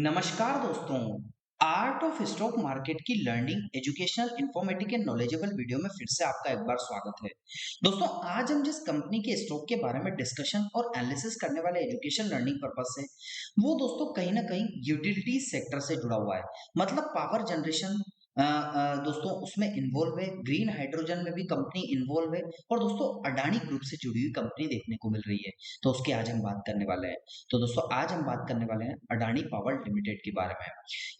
नमस्कार दोस्तों। Art of stock market की learning educational informative and knowledgeable video में फिर से आपका एक बार स्वागत है। दोस्तों, आज हम जिस कंपनी के स्टॉक के बारे में डिस्कशन और एनालिसिस करने वाले एजुकेशन लर्निंग पर्पस से वो दोस्तों कहीं ना कहीं यूटिलिटी सेक्टर से जुड़ा हुआ है। मतलब पावर जनरेशन दोस्तों उसमें इन्वॉल्व है, ग्रीन हाइड्रोजन में भी कंपनी इन्वॉल्व है और दोस्तों अडानी ग्रुप से जुड़ी हुई कंपनी देखने को मिल रही है। तो उसकी आज हम बात करने वाले हैं। तो दोस्तों आज हम बात करने वाले हैं अडानी पावर लिमिटेड के बारे में।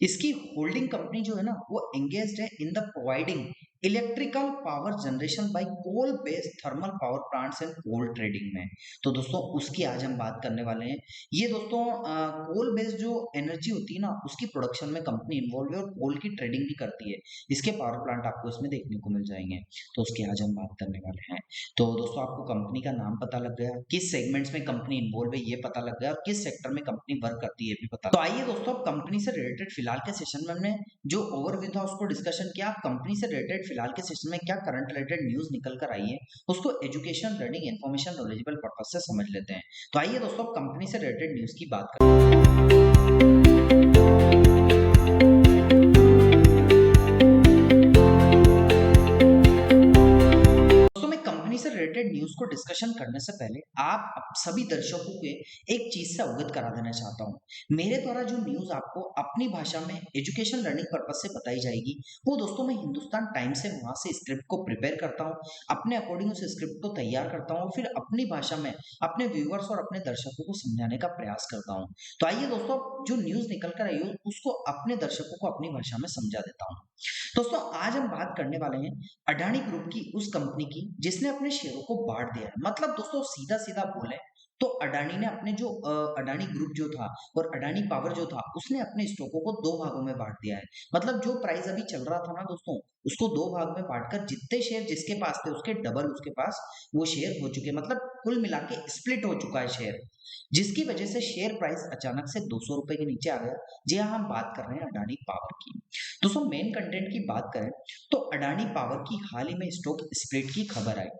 इसकी होल्डिंग कंपनी जो है ना वो एंगेज्ड है in the providing electrical power generation by coal based thermal power plants and coal trading में। तो दोस्तों उसकी आज हम बात करने वाले हैं। ये दोस्तों कोल बेस्ड जो एनर्जी होती है ना उसकी प्रोडक्शन में कंपनी इन्वॉल्व है और कोल की ट्रेडिंग भी करती है। इसके पावर प्लांट आपको इसमें देखने को मिल जाएंगे। तो उसकी आज हम बात करने वाले हैं। तो दोस्तों आपको कंपनी का नाम पता लग गया, किस सेगमेंट्स में कंपनी इन्वॉल्व है ये पता लग गया और किस सेक्टर में कंपनी वर्क करती है ये भी पता। तो आइए दोस्तों अब कंपनी से रिलेटेड फिलहाल के सेशन में हमने जो ओवरव्यू था उसको डिस्कशन किया। कंपनी से रिलेटेड फिलहाल के सेशन में क्या करंट रिलेटेड न्यूज निकल कर आई है उसको education learning information knowledgeable purpose से समझ लेते हैं। तो आइए दोस्तों कंपनी से रिलेटेड न्यूज की बात करते हैं। कंपनी से रिलेटेड न्यूज को डिस्कशन करने से पहले आप सभी दर्शकों को एक चीज से अवगत करा देना चाहता हूं। मेरे द्वारा जो न्यूज आपको अपनी भाषा में एजुकेशन लर्निंग पर्पज से बताई जाएगी वो दोस्तों मैं हिंदुस्तान टाइम्स से वहां से स्क्रिप्ट को प्रिपेयर करता हूं, अपने अकॉर्डिंग उस स्क्रिप्ट को तैयार करता हूं, फिर अपनी भाषा में अपने व्यूवर्स और अपने दर्शकों को समझाने का प्रयास करता हूं। तो आइए दोस्तों जो न्यूज निकल कर आई हो उसको अपने दर्शकों को अपनी भाषा में समझा देता हूं। दोस्तों आज हम बात करने वाले हैं अडानी ग्रुप की, उस कंपनी की जिसने अपने शेयरों को बांट दिया है। मतलब दोस्तों सीधा सीधा बोले तो अडानी ने अपने जो अडानी ग्रुप जो था और अडानी पावर जो था उसने अपने स्टॉकों को दो भागों में बांट दिया है। मतलब जो प्राइस अभी चल रहा था ना दोस्तों उसको दो भाग में बांटकर जितने शेयर जिसके पास थे उसके डबल उसके पास वो शेयर हो चुके। मतलब कुल मिला के स्प्लिट हो चुका है शेयर, जिसकी वजह से शेयर प्राइस अचानक से 200 रुपए के नीचे आ गया। जी हाँ, हम बात कर रहे हैं अडानी पावर की। दोस्तों मेन कंटेंट की बात करें तो अडानी पावर की हाल ही में स्टॉक स्प्लिट की खबर आई।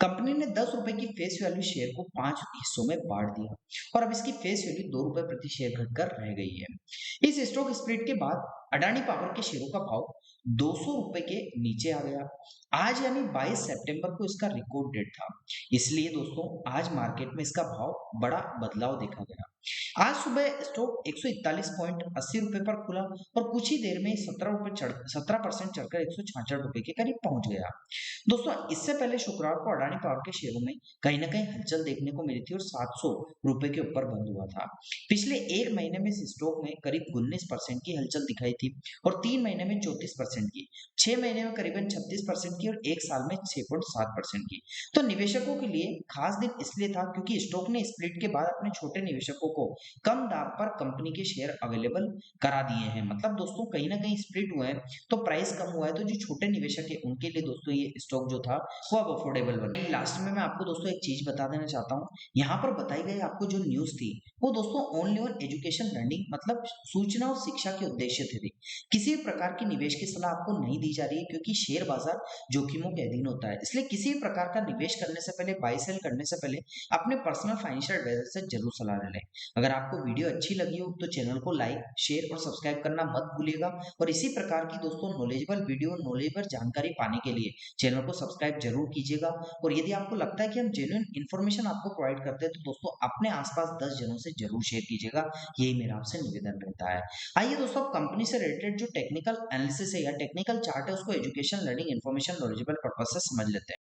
कंपनी ने 10 रुपए की फेस वैल्यू शेयर को 5 हिस्सों में बांट दिया और अब इसकी फेस वैल्यू 2 रुपए प्रति शेयर घटकर रह गई है। इस स्टॉक स्प्लिट के बाद अडानी पावर के शेयरों का भाव 200 रुपए के नीचे आ गया। आज यानी 22 सितंबर को इसका रिकॉर्ड डेट था, इसलिए दोस्तों आज मार्केट में इसका भाव बड़ा बदलाव देखा गया। आज सुबह स्टॉक 141.80 रुपए पर खुला और कुछ ही देर में 17% चढ़कर 166 रुपए के करीब पहुंच गया। दोस्तों इससे पहले शुक्रवार को अडानी पावर के शेयरों में कहीं ना कहीं हलचल देखने को मिली थी और 700 रुपए के ऊपर बंद हुआ था। पिछले एक महीने में इस स्टॉक में करीब 19% की हलचल दिखाई थी और 3 महीने में 34% की, 6 महीने में करीबन 36% की और एक साल में 6.7% की। तो निवेशकों के लिए खास दिन इसलिए था क्योंकि स्टॉक ने स्प्लिट के बाद अपने छोटे निवेशकों को कम दाम पर कंपनी के शेयर अवेलेबल करा दिए हैं। मतलब दोस्तों कहीं ना कहीं स्प्लिट हुआ है तो प्राइस कम हुआ है, तो जो छोटे निवेशक है उनके लिए दोस्तों ये स्टॉक जो था वो अब अफोर्डेबल बन गया। लास्ट में मैं आपको दोस्तों एक चीज बता देना चाहता हूँ। यहाँ पर बताई गई आपको जो न्यूज थी वो दोस्तों ओनली ऑन एजुकेशन लर्निंग, मतलब सूचना और शिक्षा के उद्देश्य थे। किसी भी प्रकार की निवेश की सलाह आपको नहीं दी जा रही है क्योंकि शेयर बाजार जोखिमों के अधीन होता है। इसलिए किसी भी प्रकार का निवेश करने से पहले, बाय सेल करने से पहले अपने पर्सनल फाइनेंशियल एडवाइजर से जरूर सलाह ले लें। अगर आपको वीडियो अच्छी लगी हो तो चैनल को लाइक, शेयर और सब्सक्राइब करना मत भूलिएगा और इसी प्रकार की दोस्तों नॉलेजेबल वीडियो, नॉलेजेबल जानकारी पाने के लिए चैनल को सब्सक्राइब जरूर कीजिएगा। और यदि आपको लगता है कि हम जेन्युइन इन्फॉर्मेशन आपको प्रोवाइड करते हैं तो दोस्तों अपने आसपास 10 जनों से जरूर शेयर कीजिएगा, यही मेरा आपसे निवेदन रहता है। आइए दोस्तों कंपनी से रिलेटेड जो टेक्निकल एनालिसिस है या टेक्निकल चार्ट है उसको education learning information knowledgeable purpose से समझ लेते हैं।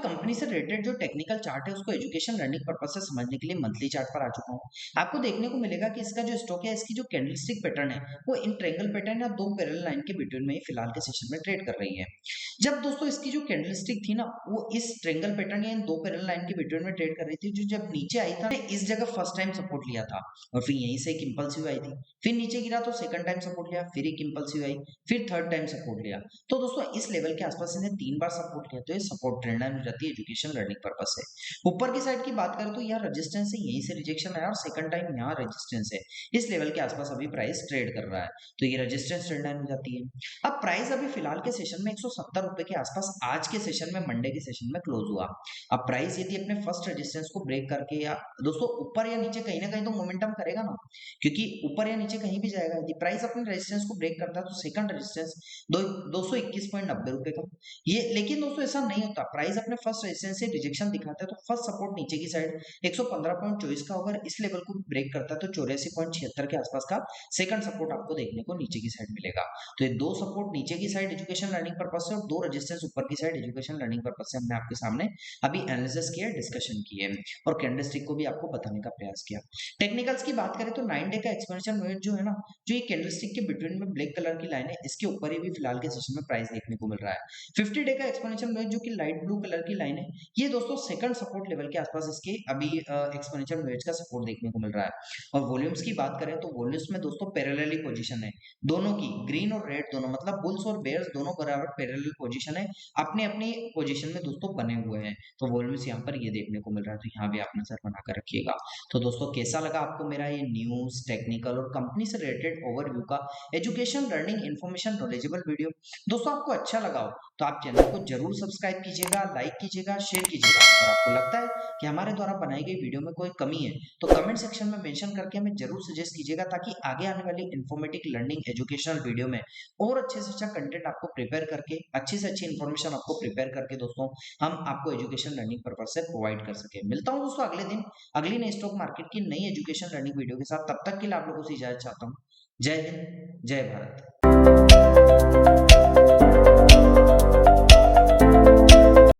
कंपनी से रिलेटेड जो टेक्निकल चार्ट है उसको एजुकेशन लर्निंग पर्पज से समझने के लिए मंथली चार्ट पर आ चुका हूं। आपको देखने को मिलेगा कि इसका जो स्टॉक है इसकी जो कैंडलस्टिक पैटर्न है वो इन ट्रायंगल पैटर्न या दो पैरेलल लाइन के बिटवीन में ही फिलहाल के सेशन में ट्रेड कर रही है। जब दोस्तों इसकी जो कैंडलस्टिक थी ना वो इस ट्रायंगल पैटर्न या इन दो पैरेलल लाइन के बिटवीन में ट्रेड कर रही थी, जो जब नीचे आई था इस जगह फर्स्ट टाइम सपोर्ट लिया था और फिर यहीं से एक इंपल्सिव आई थी, फिर नीचे गिरा तो सेकंड टाइम सपोर्ट लिया, फिर एक इंपल्सिव आई, फिर थर्ड टाइम सपोर्ट लिया। तो दोस्तों इस लेवल के आसपास इसने 3 बार सपोर्ट लिया, तो ये सपोर्ट ट्रेंड लाइन हो जाती है एजुकेशन एजुकेशन लर्निंग पर्पस है। ऊपर की साइड की बात करें तो यहाँ रेजिस्टेंस है, यहीं से रिजेक्शन आया और सेकंड टाइम यहाँ रेजिस्टेंस है, इस लेवल के आसपास अभी प्राइस ट्रेड कर रहा है, तो ये रेजिस्टेंस ट्रेंड लाइन हो जाती है। अब प्राइस अभी फिलहाल के सेशन में 170 रुपए के आसपास आज के सेशन में, मंडे के सेशन में क्लोज हुआ। अब प्राइस यदि अपने फर्स्ट रेजिस्टेंस को ब्रेक करके या दोस्तों ऊपर या नीचे कहीं ना कहीं तो मोमेंटम करेगा ना, क्योंकि ऊपर या नीचे कहीं भी जाएगा। यदि प्राइस अपने रेजिस्टेंस को ब्रेक करता है तो सेकंड रेजिस्टेंस 221.90 रुपए का, ये लेकिन दोस्तों ऐसा नहीं होता, प्राइस अपने फर्स्ट रेजिस्टेंस से रिजेक्शन दिखाता है तो फर्स्ट सपोर्ट नीचे की साइड 115.24 का अगर इस लेवल को ब्रेक करता है तो 84.76 के आसपास का सेकंड सपोर्ट आपको देखने को नीचे की साइड मिलेगा। तो ये दो सपोर्ट नीचे की साइड एजुकेशन लर्निंग पर्पस से और दो रेजिस्टेंस ऊपर की साइड एजुकेशन लर्निंग पर्पस से हमने आपके सामने अभी एनालिसिस किया, डिस्कशन किए और कैंडलस्टिक को भी आपको बताने का प्रयास किया। टेक्निकल्स की बात करें तो 9 डे का एक्सपोनेंशियल मूवमेंट जो है ना, जो ये कैंडलस्टिक के बिटवीन में ब्लैक कलर की लाइन है, इसके ऊपर ही भी फिलहाल के सेशन में प्राइस देखने को मिल रहा है। 50 डे का एक्सपोनेंशियल मूवमेंट जो कि लाइट ब्लू कलर की लाइन है, ये दोस्तों सेकंड सपोर्ट लेवल के आसपास इसके अभी एक्सपोनेंशियल मूवमेंट का सपोर्ट देखने को मिल रहा है। और वॉल्यूम्स की बात करें तो वॉल्यूम्स में दोस्तों पैरेलली पोजीशन है दोनों की, ग्रीन और रेड दोनों, मतलब बुल्स और बेयर्स दोनों बराबर पैरेलल पोजीशन है, अपनी अपनी पोजीशन में दोस्तों बने हुए हैं। तो वॉल्यूम्स यहाँ पर ये देखने को मिल रहा है, तो यहाँ भी आप नजर बनाकर रखिएगा। तो दोस्तों कैसा लगा आपको मेरा ये न्यूज, टेक्निकल और कंपनी से रिलेटेड ओवरव्यू का education, learning, information, knowledgeable video? दोस्तों आपको अच्छा लगा हो तो आप चैनल को जरूर सब्सक्राइब कीजिएगा, लाइक कीजिएगा, शेयर कीजिएगा। और आपको लगता है कि हमारे द्वारा बनाई गई वीडियो में कोई कमी है तो कमेंट सेक्शन में मेंशन करके हमें जरूर सजेस्ट कीजिएगा, ताकि आगे आने वाली इन्फॉर्मेटिव, लर्निंग, एजुकेशनल वीडियो में और अच्छे से अच्छा कंटेंट आपको प्रिपेयर करके, अच्छी से अच्छी इन्फॉर्मेशन आपको प्रिपेयर करके दोस्तों हम आपको एजुकेशन लर्निंग पर्पस से प्रोवाइड कर सके। मिलता हूं दोस्तों अगले दिन अगली नई स्टॉक मार्केट की नई एजुकेशन लर्निंग वीडियो के साथ। तब तक के लिए आप लोगों से इजाजत चाहता हूं। जय हिंद, जय भारत।